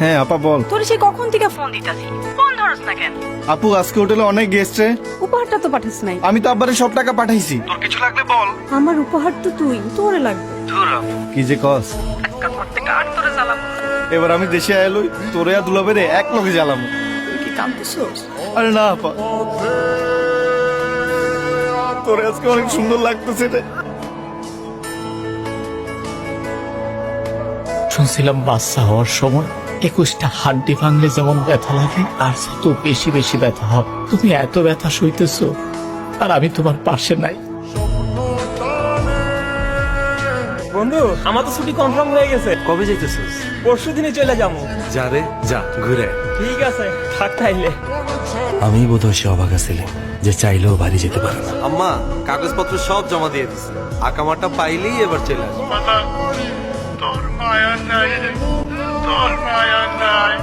হ্যাঁ আপা বল। তোর সে কখন থেকে ফোন দিতাছি, ফোন ধরস না কেন? আপু আজকে হোটেলে অনেক গেস্ট রে। উপহারটা তো পাঠাস নাই। আমি তো আব্বারে সব টাকা পাঠাইছি। তোর কিছু লাগলে বল। আমার উপহার তো তুই, তোরে লাগবে। কি যে কস। এবার আমি দেশে আইলই তোরে আর দুলাবেরে এক লগে জ্বালামু। তুই কি কাঁদতেছস? আরে না আপা, তোরে আজকে অনেক সুন্দর লাগতেছে রে। শুনছিলাম বাচ্চা হওয়ার সময় 21টা হাড্ডি ভাঙলে যেমন ব্যথা লাগে আর তো বেশি বেশি ব্যথা হবে। তুমি এত ব্যথা সইতেছো আর আমি তোমার পাশে নাই। বন্ধু, আমার তো ছুটি কনফার্ম হয়ে গেছে। কবে যাইতেছিস? পরশু দিনে চলে যাবো। যা রে যা, ঘুরে আয়। ঠিক আছে, থাক তাইলে। আমি বোধহয় সে অবাক ছিলাম যে চাইলেও বাড়ি যেতে পারে না। আম্মা কাগজপত্র সব জমা দিয়ে দিছে, আকামাটা পাইলেই এবার চলে আসবে। তোর মায়া নাই, তোর মায়া নাই।